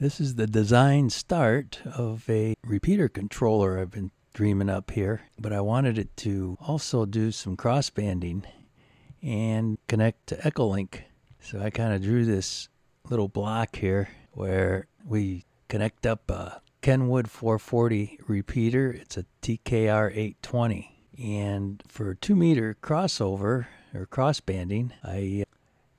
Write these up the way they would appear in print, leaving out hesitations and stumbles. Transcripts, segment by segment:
This is the design start of a repeater controller I've been dreaming up here, but I wanted it to also do some crossbanding and connect to Echolink. So I kind of drew this little block here where we connect up a Kenwood 440 repeater. It's a TKR 820. And for 2 meter crossover or crossbanding, I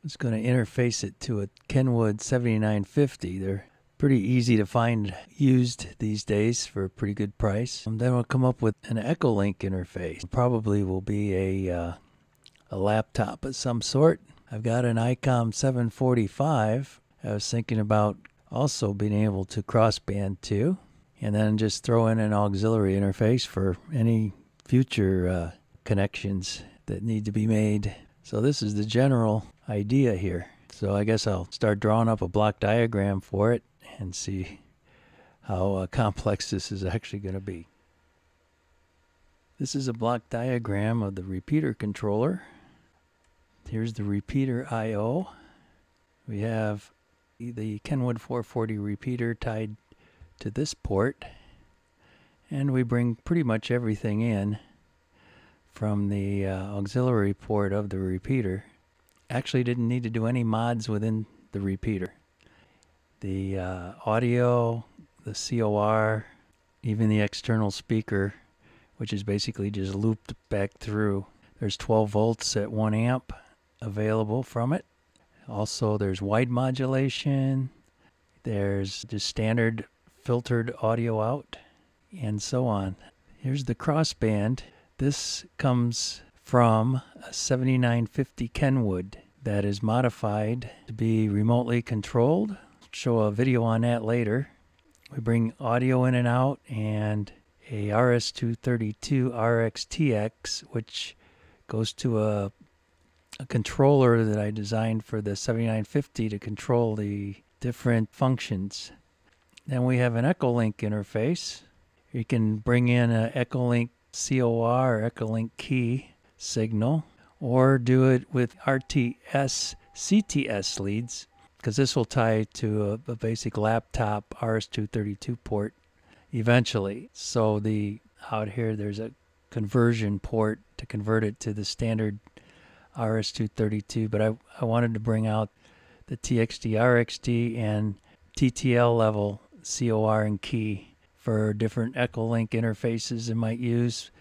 was going to interface it to a Kenwood 7950. They're pretty easy to find used these days for a pretty good price. And then we'll come up with an Echolink interface. Probably will be a laptop of some sort. I've got an ICOM 745. I was thinking about also being able to crossband to, and then just throw in an auxiliary interface for any future connections that need to be made. So this is the general idea here. So I guess I'll start drawing up a block diagram for it and see how complex this is actually going to be. This is a block diagram of the repeater controller. Here's the repeater I/O. We have the Kenwood 440 repeater tied to this port, and we bring pretty much everything in from the auxiliary port of the repeater. Actually didn't need to do any mods within the repeater. The audio, the COR, even the external speaker, which is basically just looped back through. There's 12 volts at 1 amp available from it. Also there's wide modulation, there's just standard filtered audio out, and so on. Here's the crossband. This comes from a 7950 Kenwood that is modified to be remotely controlled. Show a video on that later. We bring audio in and out, and a RS-232 RXTX, which goes to a controller that I designed for the 7950 to control the different functions. Then we have an Echolink interface. You can bring in an Echolink COR or Echolink key signal, or do it with RTS CTS leads, because this will tie to a basic laptop RS-232 port eventually. So out here there's a conversion port to convert it to the standard RS-232, but I wanted to bring out the TXT, RXT, and TTL level COR and key for different Echolink interfaces I might use.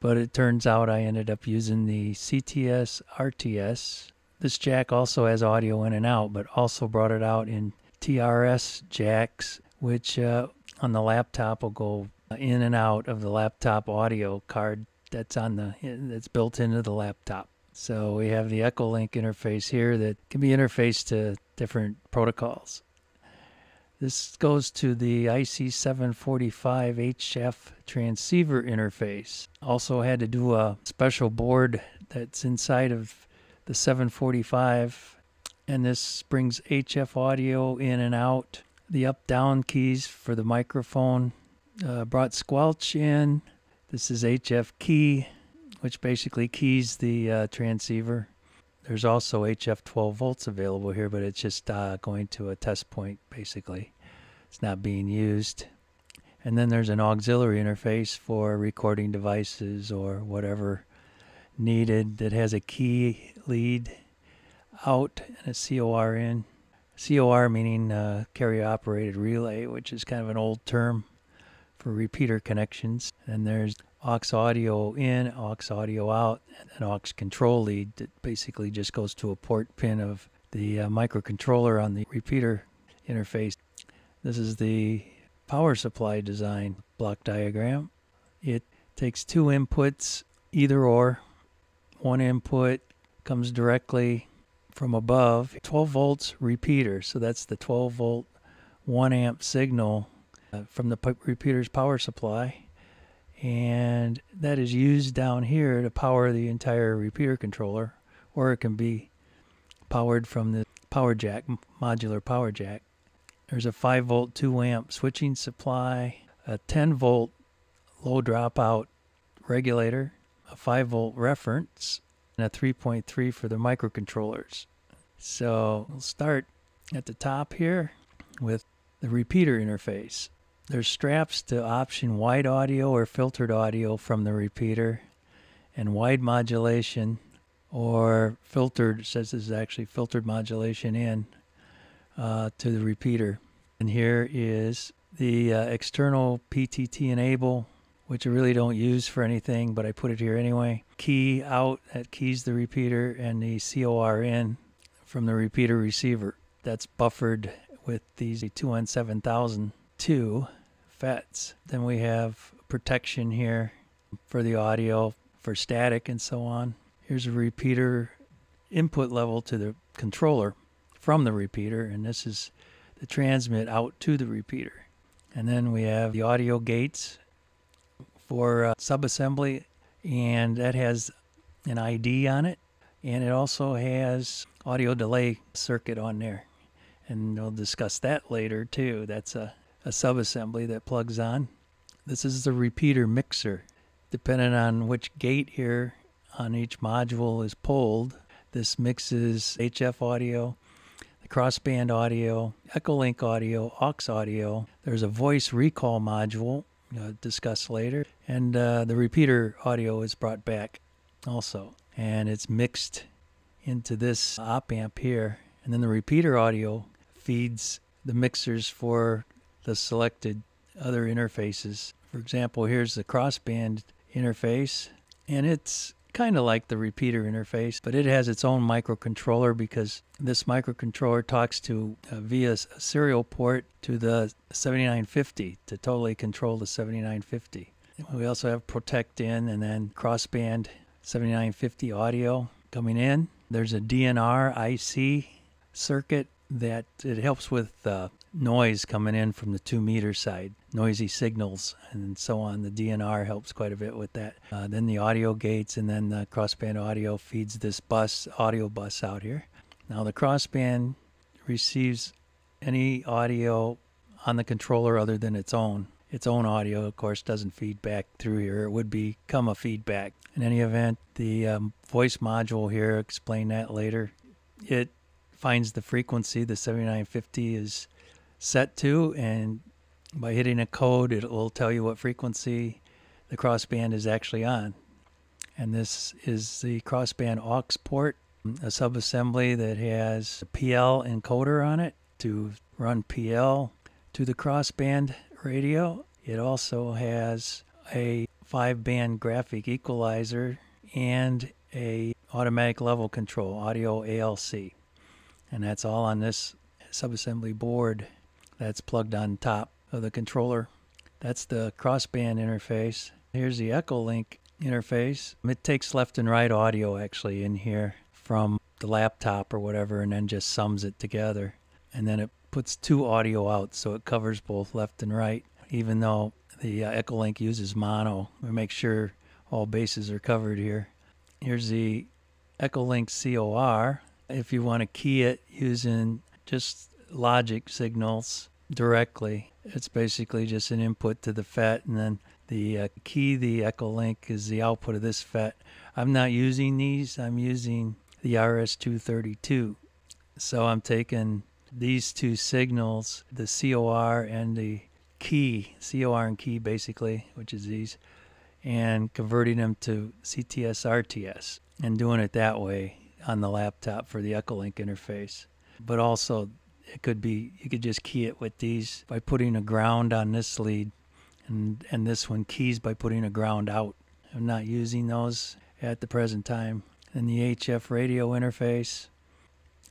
But it turns out I ended up using the CTS RTS. This jack also has audio in and out, but also brought it out in TRS jacks, which on the laptop will go in and out of the laptop audio card that's built into the laptop. So we have the Echolink interface here that can be interfaced to different protocols. This goes to the IC745 HF transceiver interface. Also had to do a special board that's inside of the 745, and this brings HF audio in and out. The up-down keys for the microphone brought squelch in. This is HF key, which basically keys the transceiver. There's also HF 12 volts available here, but it's just going to a test point basically. It's not being used. And then there's an auxiliary interface for recording devices or whatever needed that has a key lead out and a COR in. COR meaning carrier operated relay, which is kind of an old term for repeater connections. And there's aux audio in, aux audio out, and an aux control lead that basically just goes to a port pin of the microcontroller on the repeater interface. This is the power supply design block diagram. It takes 2 inputs, either or. One input comes directly from above, 12 volts repeater, so that's the 12 volt 1 amp signal from the repeater's power supply, and that is used down here to power the entire repeater controller, or it can be powered from the power jack, modular power jack. There's a 5 volt 2 amp switching supply, a 10 volt low dropout regulator, a 5 volt reference, and a 3.3 for the microcontrollers. So we'll start at the top here with the repeater interface. There's straps to option wide audio or filtered audio from the repeater, and wide modulation or filtered, it says this is actually filtered modulation in to the repeater. And here is the external PTT enable, which I really don't use for anything, but I put it here anyway. Key out, that keys the repeater, and the COR in from the repeater receiver. That's buffered with these 2N7002 FETs. Then we have protection here for the audio, for static and so on. Here's a repeater input level to the controller from the repeater, and this is the transmit out to the repeater. And then we have the audio gates for subassembly, and that has an ID on it, and it also has audio delay circuit on there, and we'll discuss that later too. That's a subassembly that plugs on. This is the repeater mixer. Depending on which gate here on each module is pulled, this mixes HF audio, the crossband audio, Echolink audio, aux audio. There's a voice recall module, discussed later, and the repeater audio is brought back also, and it's mixed into this op amp here, and then the repeater audio feeds the mixers for the selected other interfaces. For example, here's the crossband interface, and it's kind of like the repeater interface, but it has its own microcontroller because this microcontroller talks to via a serial port to the 7950 to totally control the 7950. We also have protect in, and then crossband 7950 audio coming in. There's a DNR IC circuit that it helps with noise coming in from the 2-meter side, noisy signals and so on. The DNR helps quite a bit with that. Then the audio gates, and then the crossband audio feeds this bus, audio bus out here. Now the crossband receives any audio on the controller other than its own. Its own audio, of course, doesn't feed back through here. It would become a feedback. In any event, the voice module here, explain that later. It finds the frequency the 7950 is set to, and by hitting a code, it will tell you what frequency the crossband is actually on. And this is the crossband aux port, a subassembly that has a PL encoder on it to run PL to the crossband radio. It also has a 5-band graphic equalizer and a automatic level control, audio ALC. And that's all on this subassembly board that's plugged on top of the controller. That's the crossband interface. Here's the Echolink interface. It takes left and right audio actually in here from the laptop or whatever, and then just sums it together. And then it puts 2 audio out, so it covers both left and right. Even though the Echolink uses mono, we make sure all bases are covered here. Here's the Echolink COR. If you want to key it using just logic signals directly, it's basically just an input to the FET, and then the key, the Echolink, is the output of this FET. I'm not using these, I'm using the RS-232. So I'm taking these 2 signals, the COR and the key, COR and key basically, which is these, and converting them to CTS RTS and doing it that way on the laptop for the Echolink interface. But also it could be, you could just key it with these by putting a ground on this lead, and this one keys by putting a ground out. I'm not using those at the present time. And the HF radio interface,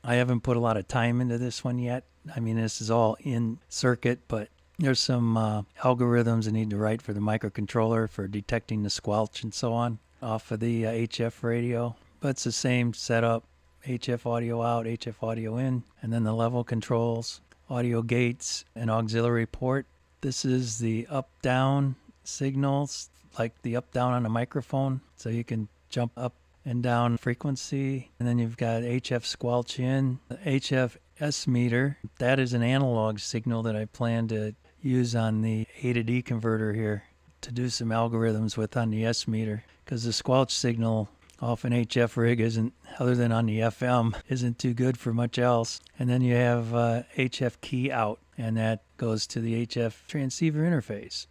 I haven't put a lot of time into this one yet. I mean, this is all in circuit, but there's some algorithms I need to write for the microcontroller for detecting the squelch and so on off of the HF radio. But it's the same setup, HF audio out, HF audio in, and then the level controls, audio gates, and auxiliary port. This is the up-down signals, like the up-down on a microphone, so you can jump up and down frequency. And then you've got HF squelch in, the HF S meter. That is an analog signal that I plan to use on the A to D converter here to do some algorithms with on the S meter, because the squelch signal off an HF rig isn't, other than on the FM, isn't too good for much else. And then you have HF key out, and that goes to the HF transceiver interface.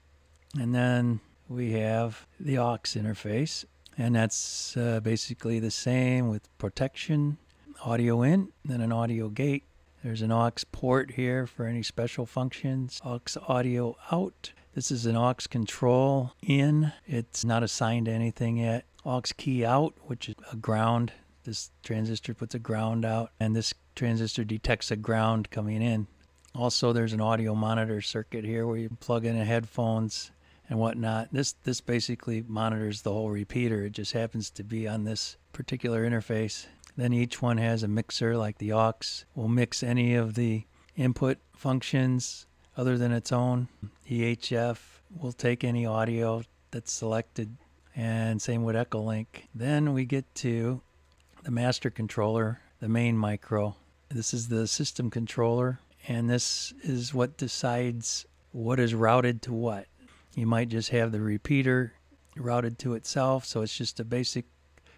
And then we have the aux interface, and that's basically the same with protection, audio in, then an audio gate. There's an aux port here for any special functions, aux audio out. This is an aux control in. It's not assigned to anything yet. Aux key out, which is a ground. This transistor puts a ground out, and this transistor detects a ground coming in. Also, there's an audio monitor circuit here where you plug in headphones and whatnot. This basically monitors the whole repeater. It just happens to be on this particular interface. Then each one has a mixer, like the aux will mix any of the input functions other than its own. The HF will take any audio that's selected, and same with Echolink. Then we get to the master controller, the main micro. This is the system controller, and this is what decides what is routed to what. You might just have the repeater routed to itself, so it's just a basic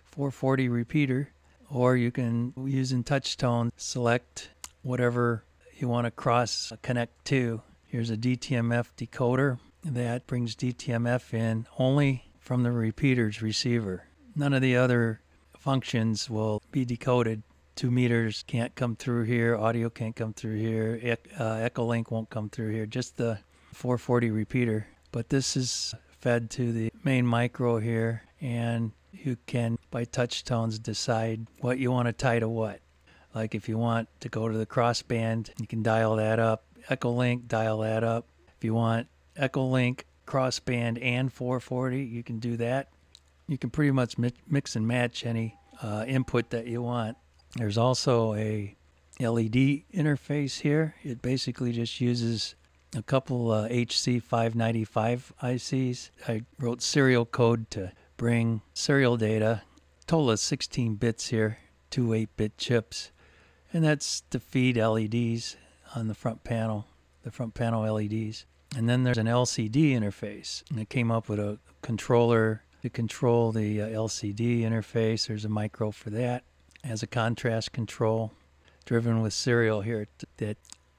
440 repeater, or you can, using touch tone, select whatever you want to cross connect to. Here's a DTMF decoder that brings DTMF in only from the repeater's receiver. None of the other functions will be decoded. 2 meters can't come through here, audio can't come through here, Echolink won't come through here, just the 440 repeater. But this is fed to the main micro here, and you can, by touch tones, decide what you want to tie to what. Like if you want to go to the crossband, you can dial that up. Echolink, dial that up. If you want Echolink, crossband, and 440, you can do that. You can pretty much mix and match any input that you want. There's also a LED interface here. It basically just uses a couple HC595 ICs. I wrote serial code to bring serial data. Total of 16 bits here, 2 8-bit chips. And that's to feed LEDs on the front panel LEDs. And then there's an LCD interface. And it came up with a controller to control the LCD interface. There's a micro for that. It has a contrast control driven with serial here that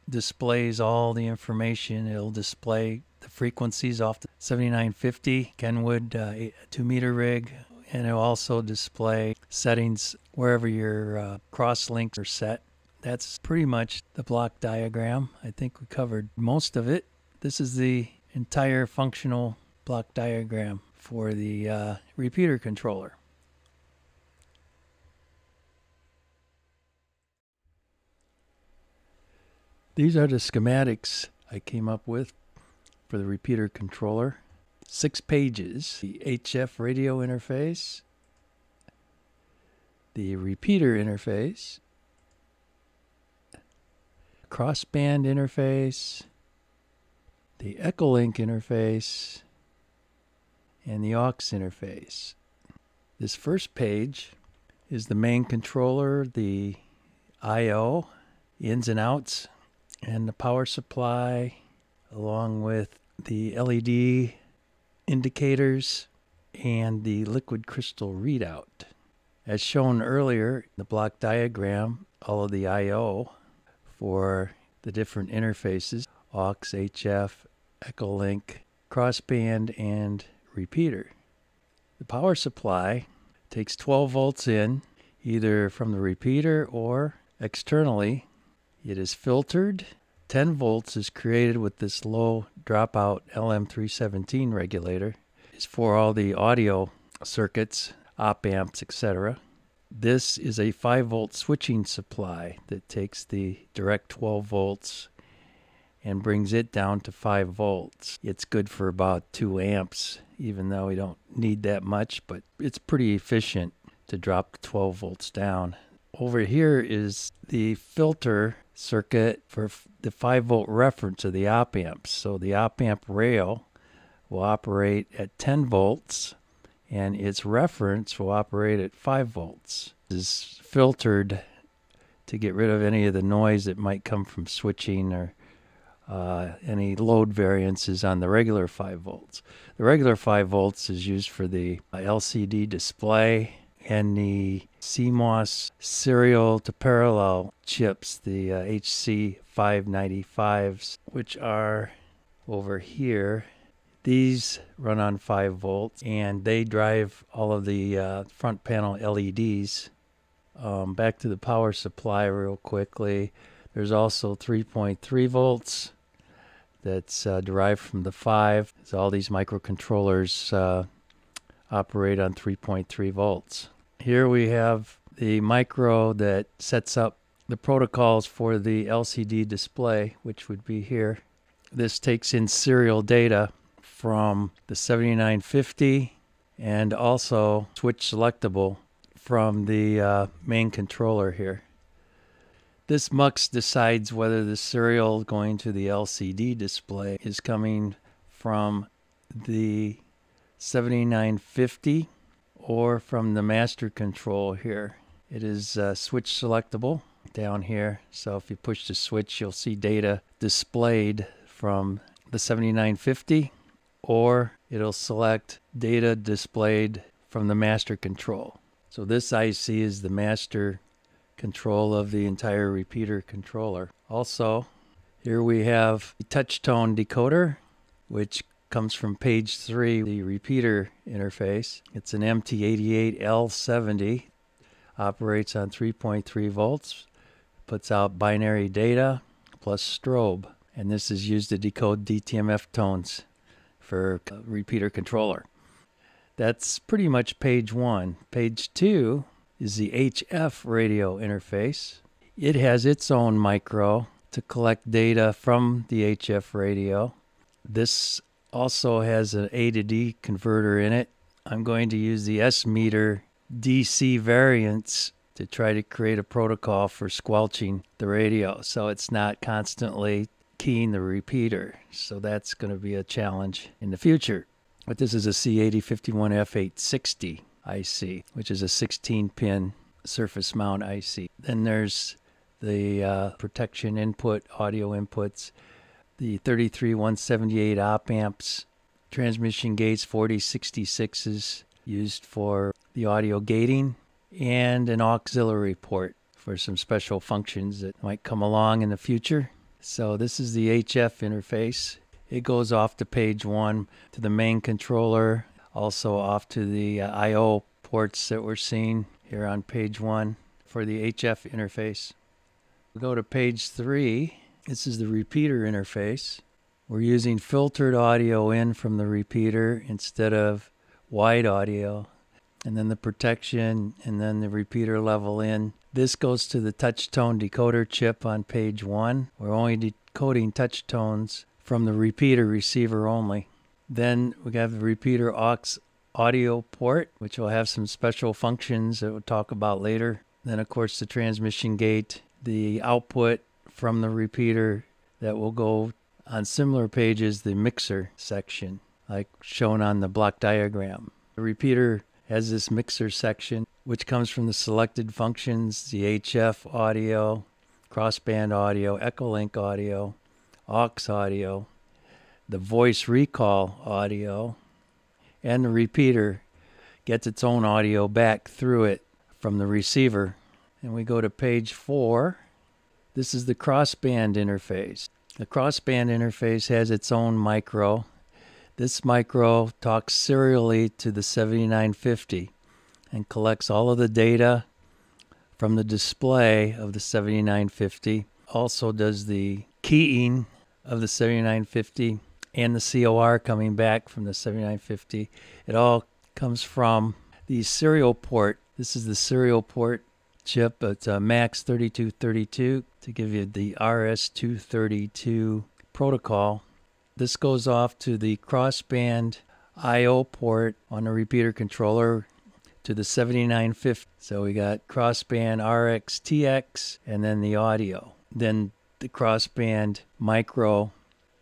displays all the information. It'll display the frequencies off the 7950 Kenwood 2-meter rig, and it'll also display settings wherever your cross links are set. That's pretty much the block diagram. I think we covered most of it. This is the entire functional block diagram for the repeater controller. These are the schematics I came up with for the repeater controller. 6 pages. The HF radio interface, the repeater interface, crossband interface, the Echolink interface, and the aux interface. This first page is the main controller, the I/O, ins and outs, and the power supply, along with the LED indicators and the liquid crystal readout. As shown earlier, the block diagram, all of the I/O for the different interfaces, aux, HF, Echolink, crossband, and repeater. The power supply takes 12 volts in, either from the repeater or externally. It is filtered. 10 volts is created with this low dropout LM317 regulator. It's for all the audio circuits, op amps, etc. This is a 5-volt switching supply that takes the direct 12 volts and brings it down to 5 volts. It's good for about 2 amps, even though we don't need that much, but it's pretty efficient to drop the 12 volts down. Over here is the filter circuit for the 5-volt reference of the op amps. So the op amp rail will operate at 10 volts and its reference will operate at 5 volts. This is filtered to get rid of any of the noise that might come from switching or any load variances on the regular 5 volts. The regular 5 volts is used for the LCD display and the CMOS serial to parallel chips, the HC595s, which are over here. These run on 5 volts, and they drive all of the front panel LEDs. Back to the power supply real quickly. There's also 3.3 volts that's derived from the 5. So all these microcontrollers operate on 3.3 volts. Here we have the micro that sets up the protocols for the LCD display, which would be here. This takes in serial data from the 7950 and also switch selectable from the main controller here. This MUX decides whether the serial going to the LCD display is coming from the 7950 or from the master control here. It is switch selectable down here, so if you push the switch you'll see data displayed from the 7950, or it'll select data displayed from the master control. So this IC is the master control of the entire repeater controller. Also, here we have the touch tone decoder, which comes from page 3, the repeater interface. It's an MT88L70, operates on 3.3 volts, puts out binary data plus strobe, and this is used to decode DTMF tones for a repeater controller. That's pretty much page 1. Page 2 is the HF radio interface. It has its own micro to collect data from the HF radio. This also has an A to D converter in it. I'm going to use the S-meter DC variants to try to create a protocol for squelching the radio so it's not constantly keying the repeater. So that's going to be a challenge in the future. But this is a C8051F860 IC, which is a 16-pin surface mount IC. Then there's the protection input, audio inputs, the 33178 op amps, transmission gates 4066s used for the audio gating, and an auxiliary port for some special functions that might come along in the future. So this is the HF interface. It goes off to page 1 to the main controller, also off to the I/O ports that we're seeing here on page 1 for the HF interface. We go to page 3. This is the repeater interface. We're using filtered audio in from the repeater instead of wide audio, and then the protection, and then the repeater level in. This goes to the touch tone decoder chip on page 1. We're only decoding touch tones from the repeater receiver only. Then we have the repeater aux audio port, which will have some special functions that we'll talk about later. Then of course the transmission gate, the output from the repeater that will go on similar pages, the mixer section, like shown on the block diagram. The repeater has this mixer section, which comes from the selected functions, the HF audio, crossband audio, Echolink audio, aux audio, the voice recall audio, and the repeater gets its own audio back through it from the receiver. And we go to page 4. This is the crossband interface. The crossband interface has its own micro. This micro talks serially to the 7950 and collects all of the data from the display of the 7950. Also does the keying of the 7950 and the COR coming back from the 7950. It all comes from the serial port. This is the serial port chip. It's a MAX 3232 to give you the RS-232 protocol. This goes off to the crossband I/O port on the repeater controller to the 7950. So we got crossband RX-TX and then the audio. Then the crossband micro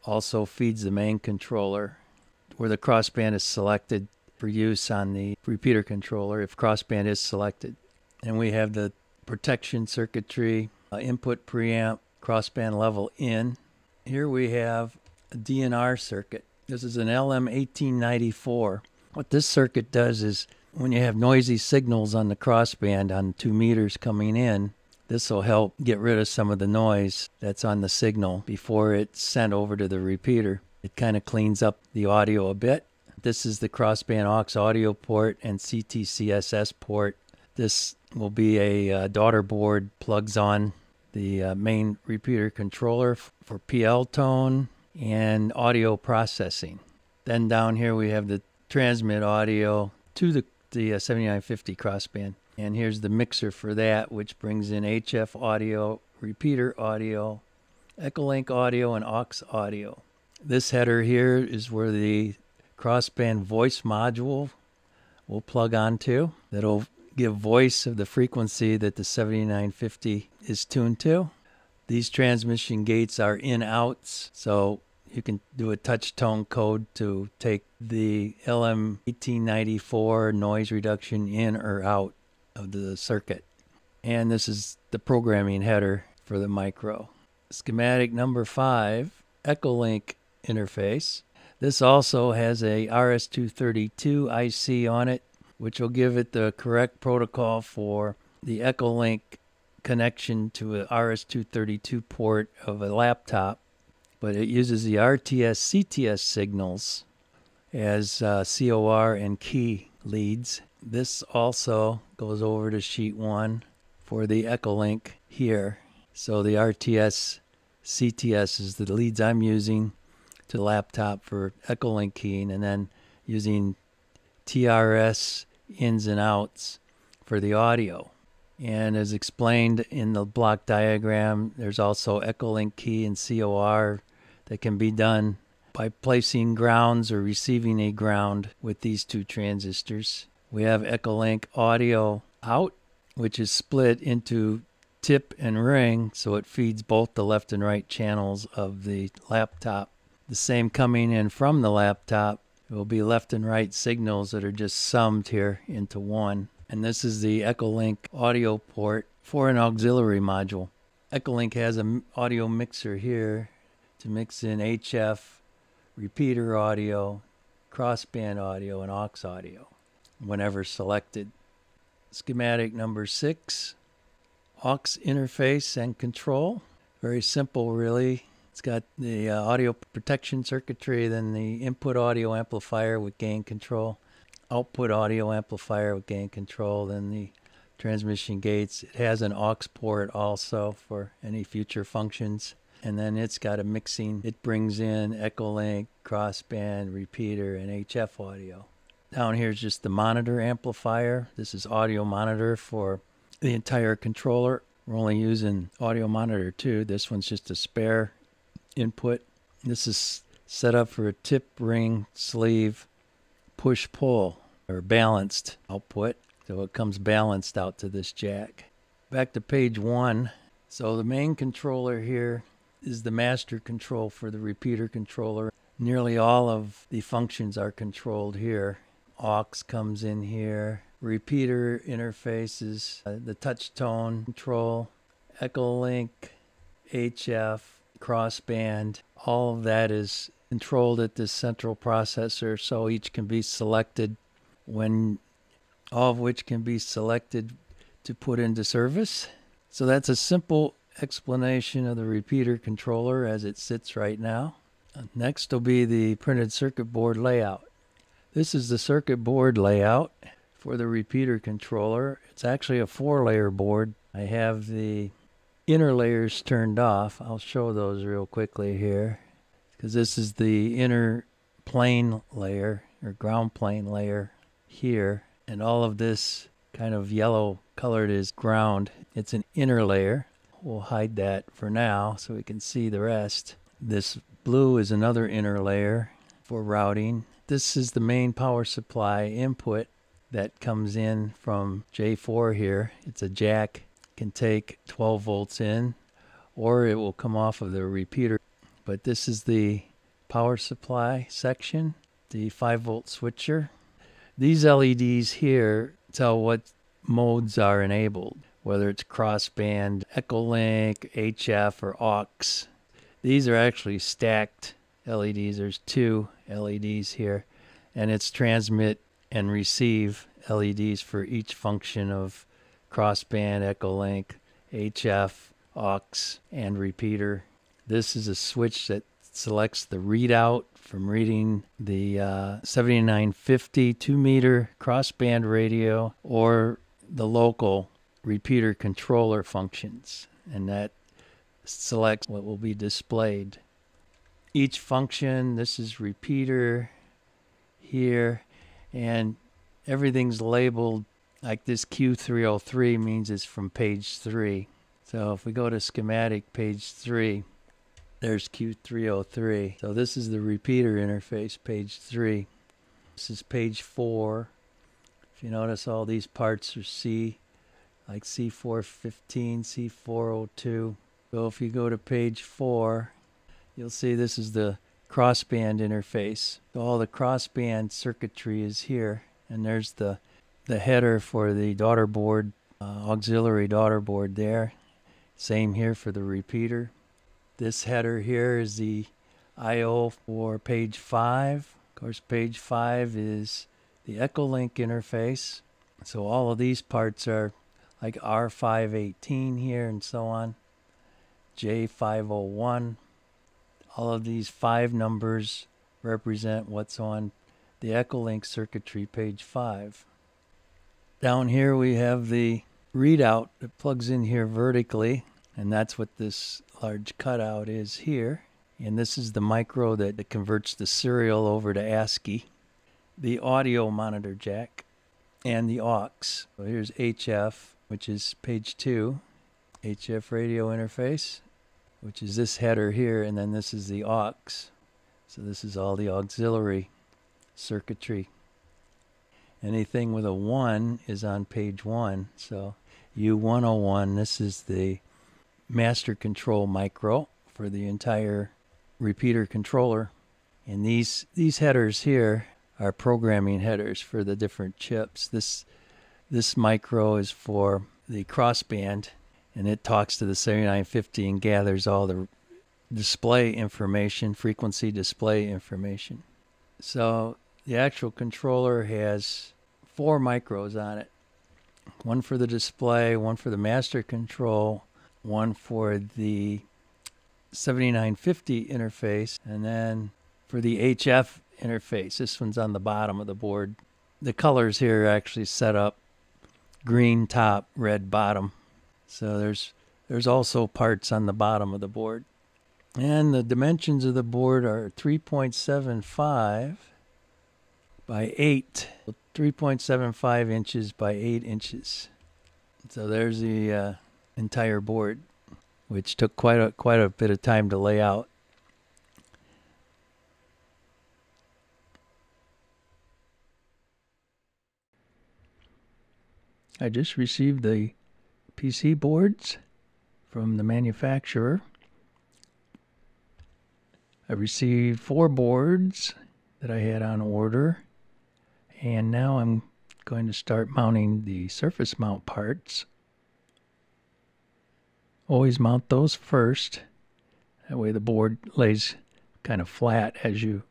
also feeds the main controller, where the crossband is selected for use on the repeater controller if crossband is selected. And we have the protection circuitry, input preamp, crossband level in. Here we have a DNR circuit. This is an LM1894. What this circuit does is When you have noisy signals on the crossband on 2 meters coming in, this will help get rid of some of the noise that's on the signal before it's sent over to the repeater. It kind of cleans up the audio a bit. This is the Crossband aux audio port and CTCSS port. This will be a daughter board, plugs on the main repeater controller for PL tone and audio processing. Then down here we have the transmit audio to the 7950 crossband. And here's the mixer for that, which brings in HF audio, repeater audio, Echolink audio, and aux audio. This header here is where the crossband voice module will plug onto. That'll give voice of the frequency that the 7950 is tuned to. These transmission gates are in-outs, so you can do a touch tone code to take the LM1894 noise reduction in or out of the circuit. And this is the programming header for the micro. Schematic number 5, Echolink interface. This also has a RS-232 IC on it, which will give it the correct protocol for the Echolink connection to a RS-232 port of a laptop. But it uses the RTS-CTS signals as COR and key leads. This also goes over to sheet 1 for the Echolink here. So the RTS-CTS is the leads I'm using to laptop for Echolink keying, and then using TRS ins and outs for the audio. And as explained in the block diagram, there's also Echolink key and COR that can be done by placing grounds or receiving a ground with these two transistors. We have Echolink audio out, which is split into tip and ring, so it feeds both the left and right channels of the laptop. The same coming in from the laptop. It will be left and right signals that are just summed here into one. And this is the Echolink audio port for an auxiliary module. Echolink has an audio mixer here to mix in HF, repeater audio, crossband audio, and aux audio whenever selected. Schematic number 6, aux interface and control. Very simple, really. It's got the audio protection circuitry, then the input audio amplifier with gain control, output audio amplifier with gain control, then the transmission gates. It has an aux port also for any future functions. And then it's got a mixing. It brings in Echolink, crossband, repeater, and HF audio. Down here is just the monitor amplifier. This is audio monitor for the entire controller. We're only using audio monitor 2. This one's just a spare input. This is set up for a tip, ring, sleeve, push-pull, or balanced output. So it comes balanced out to this jack. Back to page 1. So the main controller here is the master control for the repeater controller. Nearly all of the functions are controlled here. Aux comes in here. Repeater interfaces, the touch tone control, Echolink, HF, crossband. All of that is controlled at this central processor, so each can be selected all of which can be selected to put into service. So that's a simple explanation of the repeater controller as it sits right now. Next will be the printed circuit board layout. This is the circuit board layout for the repeater controller. It's actually a 4-layer board. I have the inner layers turned off. I'll show those real quickly here, because this is the inner plane layer or ground plane layer here, and all of this kind of yellow colored is ground. It's an inner layer. We'll hide that for now so we can see the rest. This blue is another inner layer for routing. This is the main power supply input that comes in from J4 here. It's a jack, can take 12 volts in, or it will come off of the repeater. But this is the power supply section, the 5-volt switcher. These LEDs here tell what modes are enabled, whether it's crossband, Echolink, HF, or aux. These are actually stacked LEDs. There's 2 LEDs here, and it's transmit and receive LEDs for each function of crossband, Echolink, HF, aux, and repeater. This is a switch that selects the readout from reading the 7950 2-meter crossband radio or the local repeater controller functions, and that selects what will be displayed. Each function, this is repeater here, and everything's labeled like this. Q303 means it's from page 3. So if we go to schematic page 3, there's Q303. So this is the repeater interface, page 3. This is page 4. If you notice, all these parts are C, like C415, C402. So if you go to page 4, you'll see this is the crossband interface. So all the crossband circuitry is here, and there's the header for the daughter board, auxiliary daughter board there. Same here for the repeater. This header here is the I/O for page 5. Of course, page 5 is the Echolink interface. So all of these parts are like R518 here and so on, J501. All of these 5 numbers represent what's on the Echolink circuitry, page 5. Down here we have the readout that plugs in here vertically, and that's what this large cutout is here. And this is the micro that converts the serial over to ASCII. The audio monitor jack and the aux. So here's HF, which is page 2, HF radio interface, which is this header here, and then this is the aux. So this is all the auxiliary circuitry. Anything with a 1 is on page 1. So U101, this is the master control micro for the entire repeater controller. And these headers here are programming headers for the different chips. This micro is for the crossband, and it talks to the 7950 and gathers all the display information, frequency display information. So the actual controller has 4 micros on it. One for the display, one for the master control, one for the 7950 interface, and then for the HF interface. This one's on the bottom of the board. The colors here are actually set up green top, red bottom. So there's also parts on the bottom of the board. And the dimensions of the board are 3.75 by 8. 3.75 inches by 8 inches. So there's the entire board, which took quite a bit of time to lay out. I just received the PC boards from the manufacturer. I received 4 boards that I had on order, and now I'm going to start mounting the surface mount parts. Always mount those first. That way the board lays kind of flat as you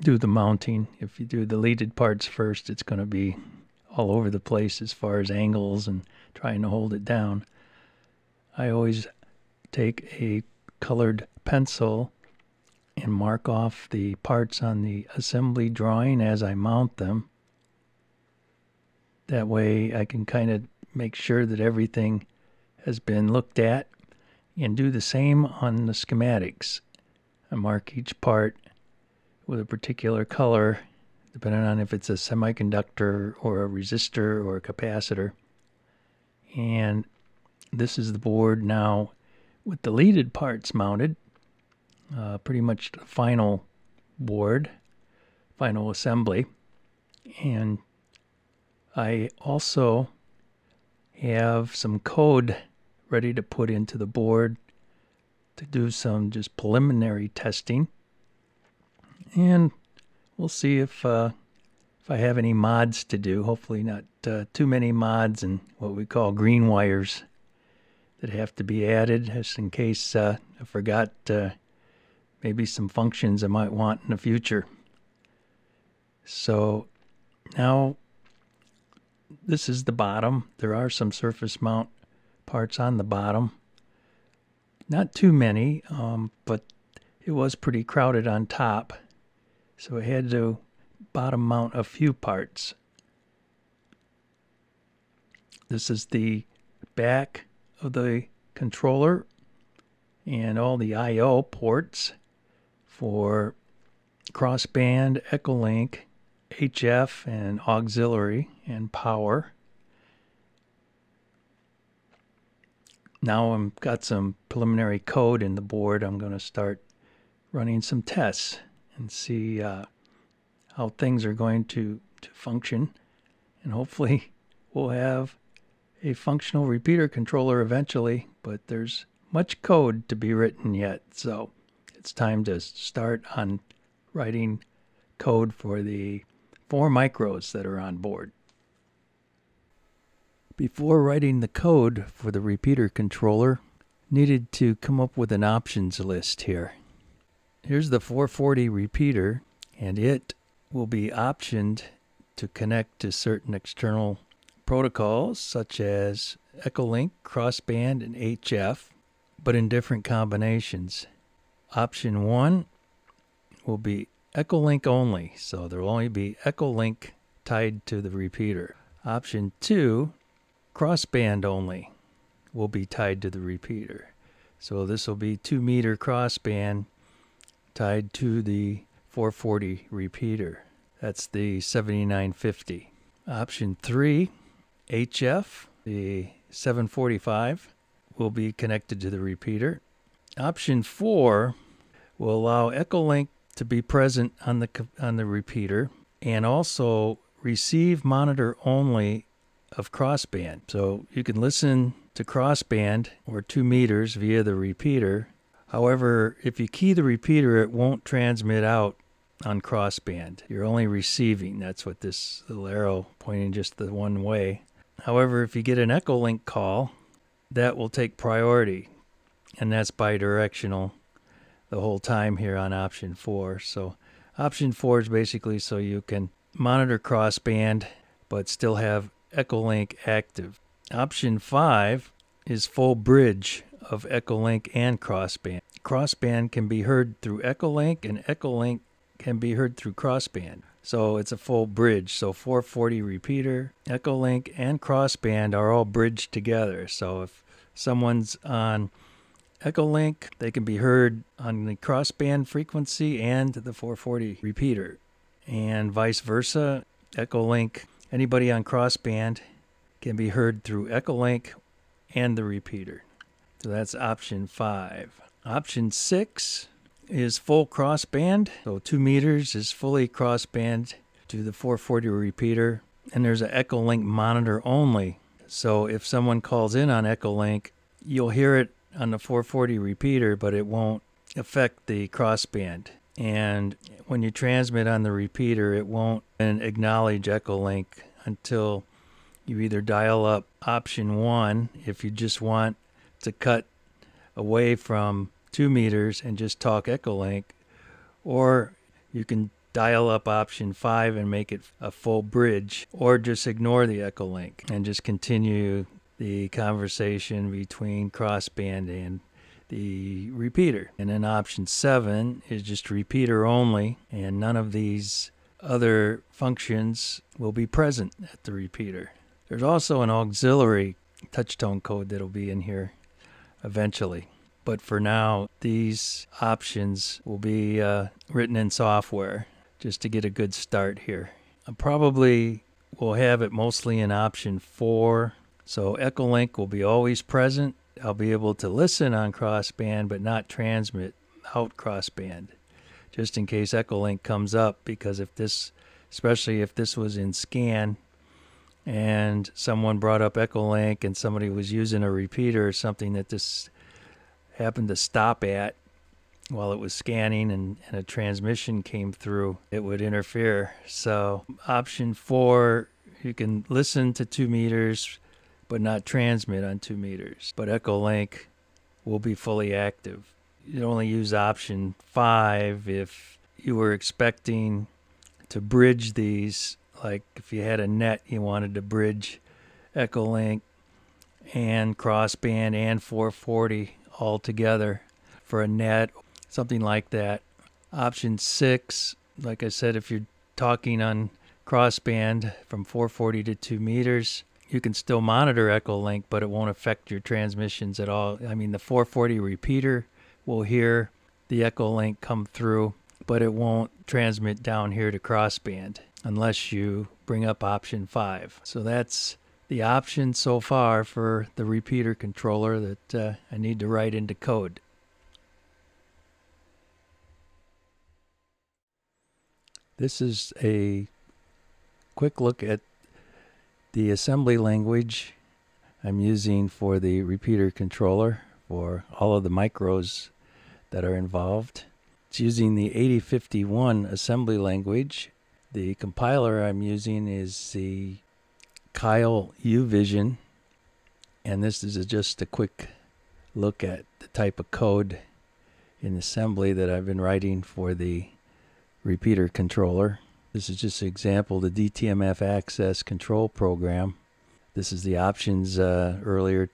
do the mounting. If you do the leaded parts first, it's going to be all over the place as far as angles and trying to hold it down. I always take a colored pencil and mark off the parts on the assembly drawing as I mount them. That way I can kind of make sure that everything has been looked at, and do the same on the schematics. I mark each part with a particular color, depending on if it's a semiconductor or a resistor or a capacitor. And this is the board now with the leaded parts mounted. Pretty much the final board, final assembly. And I also have some code ready to put into the board to do some just preliminary testing. And we'll see if I have any mods to do. Hopefully not too many mods and what we call green wires that have to be added, just in case I forgot maybe some functions I might want in the future. So now This is the bottom. There are some surface mount parts on the bottom. Not too many, but it was pretty crowded on top, so I had to bottom mount a few parts. This is the back of the controller and all the I/O ports for Crossband, Echolink, HF, and Auxiliary and power. Now I've got some preliminary code in the board. I'm going to start running some tests and see how things are going to function, and hopefully we'll have a functional repeater controller eventually, but there's much code to be written yet, so it's time to start on writing code for the 4 micros that are on board. Before writing the code for the repeater controller, needed to come up with an options list here. Here's the 440 repeater, and it will be optioned to connect to certain external protocols such as Echolink, Crossband, and HF, but in different combinations. Option 1 will be Echolink only, so there will only be Echolink tied to the repeater. Option 2, Crossband only, will be tied to the repeater. So this will be 2 meter crossband tied to the 440 repeater. That's the 7950. Option 3, HF, the 745, will be connected to the repeater. Option 4 will allow Echolink to be present on the repeater, and also receive monitor only of crossband. So you can listen to crossband or 2 meters via the repeater. However, if you key the repeater, it won't transmit out on crossband. You're only receiving. That's what this little arrow pointing just the one way. However, if you get an Echolink call, that will take priority, and that's bidirectional the whole time here on option 4. So option 4 is basically so you can monitor crossband but still have Echolink active. Option 5 is full bridge of Echolink and crossband. Crossband can be heard through Echolink, and Echolink can be heard through crossband. So it's a full bridge. So 440 repeater, Echolink, and crossband are all bridged together. So if someone's on Echolink, they can be heard on the crossband frequency and the 440 repeater. And vice versa, Echolink, anybody on crossband can be heard through Echolink and the repeater. So that's option 5. Option 6 is full crossband. So 2 meters is fully crossband to the 440 repeater. And there's an Echolink monitor only. So if someone calls in on Echolink, you'll hear it on the 440 repeater, but it won't affect the crossband. And when you transmit on the repeater, it won't acknowledge Echolink until you either dial up option 1 if you just want to cut away from 2 meters and just talk Echolink, or you can dial up option 5 and make it a full bridge, or just ignore the Echolink and just continue the conversation between crossband and the repeater. And then option 7 is just repeater only, and none of these other functions will be present at the repeater. There's also an auxiliary touchtone code that'll be in here eventually. But for now, these options will be written in software just to get a good start here. I probably will have it mostly in option 4. So Echolink will be always present. I'll be able to listen on crossband but not transmit out crossband, just in case Echolink comes up, because if this, especially if this was in scan and someone brought up Echolink and somebody was using a repeater or something that this happened to stop at while it was scanning and a transmission came through, it would interfere. So option 4, you can listen to 2 meters but not transmit on 2 meters. But Echolink will be fully active. You'd only use option 5 if you were expecting to bridge these like if you had a net, you wanted to bridge Echolink and Crossband and 440 all together for a net, something like that. Option 6, like I said, if you're talking on Crossband from 440 to 2 meters, you can still monitor Echolink, but it won't affect your transmissions at all. I mean, the 440 repeater will hear the Echolink come through, but it won't transmit down here to Crossband unless you bring up option 5. So that's the option so far for the repeater controller that I need to write into code. This is a quick look at the assembly language I'm using for the repeater controller for all of the micros that are involved. It's using the 8051 assembly language. The compiler I'm using is the Kyle UVision, and this is just a quick look at the type of code in assembly that I've been writing for the repeater controller. This is just an example of the DTMF access control program. This is the options earlier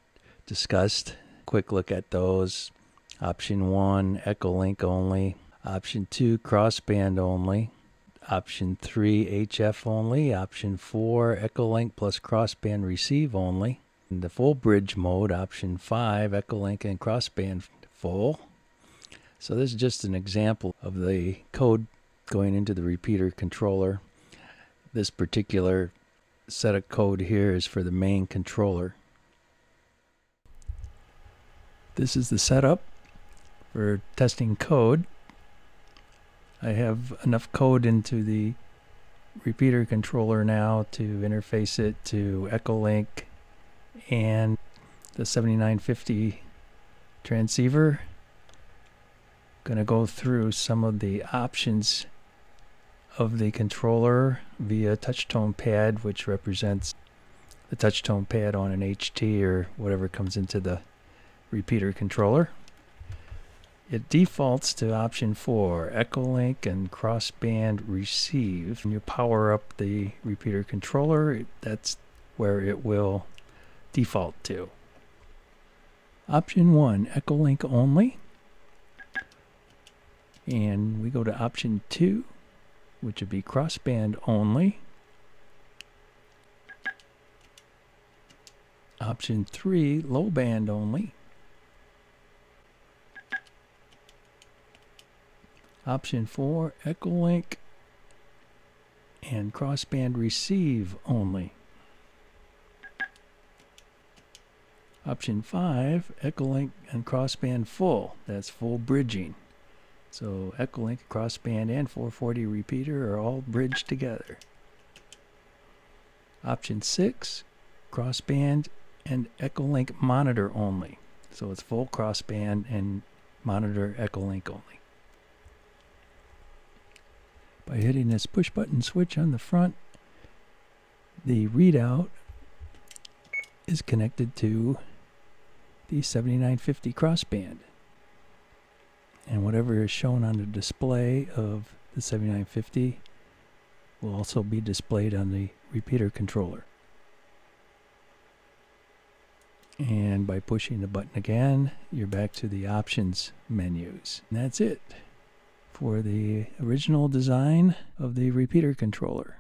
discussed. Quick look at those. Option 1, Echolink only. Option 2, Crossband only. Option 3, HF only. Option 4, Echolink plus Crossband receive only. In the full bridge mode, option 5, Echolink and Crossband full. So this is just an example of the code going into the repeater controller. This particular set of code here is for the main controller. This is the setup for testing code. I have enough code into the repeater controller now to interface it to Echolink and the 7950 transceiver. Going to go through some of the options of the controller via touchtone pad, which represents the touchtone pad on an HT or whatever comes into the repeater controller. It defaults to option 4, Echolink and Crossband receive. When you power up the repeater controller, that's where it will default to. Option 1, Echolink only. And we go to option 2, which would be Crossband only. Option 3, low band only. Option 4, Echolink and Crossband receive only. Option 5, Echolink and Crossband full. That's full bridging. So Echolink, Crossband, and 440 repeater are all bridged together. Option 6, Crossband and Echolink monitor only. So it's full Crossband and monitor Echolink only. By hitting this push button switch on the front, the readout is connected to the 7950 Crossband. And whatever is shown on the display of the 7950 will also be displayed on the repeater controller. And by pushing the button again, you're back to the options menus. And that's it for the original design of the repeater controller.